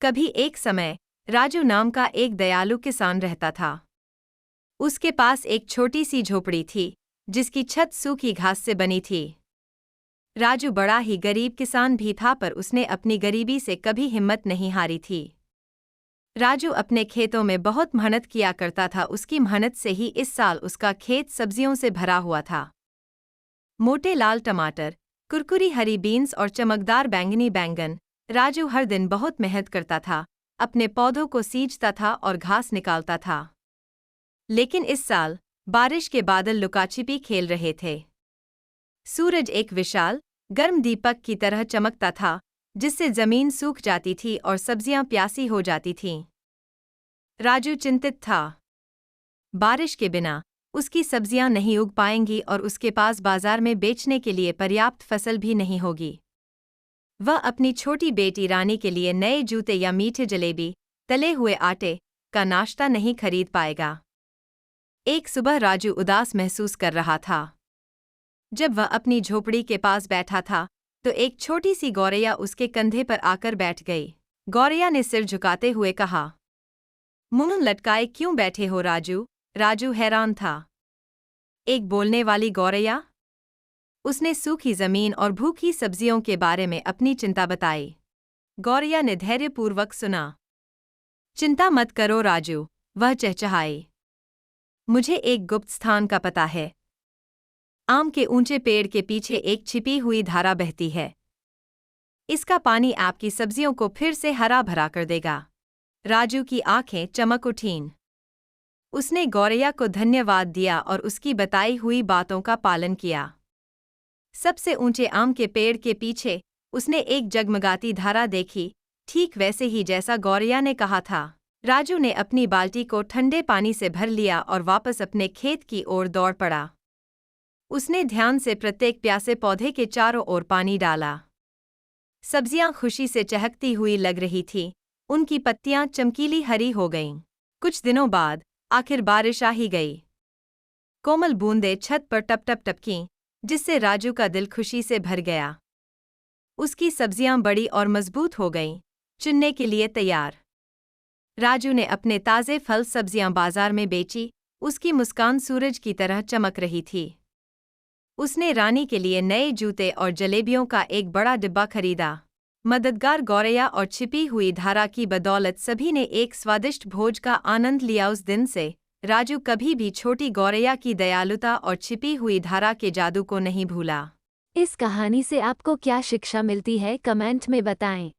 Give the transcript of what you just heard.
कभी एक समय राजू नाम का एक दयालु किसान रहता था। उसके पास एक छोटी सी झोपड़ी थी जिसकी छत सूखी घास से बनी थी। राजू बड़ा ही गरीब किसान भी था, पर उसने अपनी गरीबी से कभी हिम्मत नहीं हारी थी। राजू अपने खेतों में बहुत मेहनत किया करता था। उसकी मेहनत से ही इस साल उसका खेत सब्जियों से भरा हुआ था। मोटे लाल टमाटर, कुरकुरी हरी बीन्स और चमकदार बैंगनी बैंगन। राजू हर दिन बहुत मेहनत करता था, अपने पौधों को सींचता था और घास निकालता था। लेकिन इस साल बारिश के बादल लुकाछिपी खेल रहे थे। सूरज एक विशाल, गर्म दीपक की तरह चमकता था, जिससे जमीन सूख जाती थी और सब्जियां प्यासी हो जाती थीं। राजू चिंतित था। बारिश के बिना उसकी सब्जियां नहीं उग पाएंगी और उसके पास बाजार में बेचने के लिए पर्याप्त फसल भी नहीं होगी। वह अपनी छोटी बेटी रानी के लिए नए जूते या मीठे जलेबी, तले हुए आटे का नाश्ता नहीं खरीद पाएगा। एक सुबह राजू उदास महसूस कर रहा था। जब वह अपनी झोपड़ी के पास बैठा था तो एक छोटी सी गौरैया उसके कंधे पर आकर बैठ गई। गौरैया ने सिर झुकाते हुए कहा, मुंह लटकाए क्यों बैठे हो राजू? राजू हैरान था। एक बोलने वाली गौरैया? उसने सूखी जमीन और भूखी सब्जियों के बारे में अपनी चिंता बताई। गौरैया ने धैर्यपूर्वक सुना। चिंता मत करो राजू, वह चहचहाई। मुझे एक गुप्त स्थान का पता है। आम के ऊंचे पेड़ के पीछे एक छिपी हुई धारा बहती है। इसका पानी आपकी सब्जियों को फिर से हरा भरा कर देगा। राजू की आंखें चमक उठीं। उसने गौरैया को धन्यवाद दिया और उसकी बताई हुई बातों का पालन किया। सबसे ऊंचे आम के पेड़ के पीछे उसने एक जगमगाती धारा देखी, ठीक वैसे ही जैसा गौरैया ने कहा था। राजू ने अपनी बाल्टी को ठंडे पानी से भर लिया और वापस अपने खेत की ओर दौड़ पड़ा। उसने ध्यान से प्रत्येक प्यासे पौधे के चारों ओर पानी डाला। सब्जियां खुशी से चहकती हुई लग रही थीं, उनकी पत्तियां चमकीली हरी हो गईं। कुछ दिनों बाद आखिर बारिश आ ही गई। कोमल बूंदें छत पर टप टप टपकीं, जिससे राजू का दिल खुशी से भर गया। उसकी सब्जियां बड़ी और मजबूत हो गईं, चुनने के लिए तैयार। राजू ने अपने ताज़े फल सब्जियां बाजार में बेची, उसकी मुस्कान सूरज की तरह चमक रही थी। उसने रानी के लिए नए जूते और जलेबियों का एक बड़ा डिब्बा खरीदा। मददगार गौरैया और छिपी हुई धारा की बदौलत सभी ने एक स्वादिष्ट भोज का आनंद लिया। उस दिन से राजू कभी भी छोटी गौरैया की दयालुता और छिपी हुई धारा के जादू को नहीं भूला। इस कहानी से आपको क्या शिक्षा मिलती है, कमेंट में बताएं।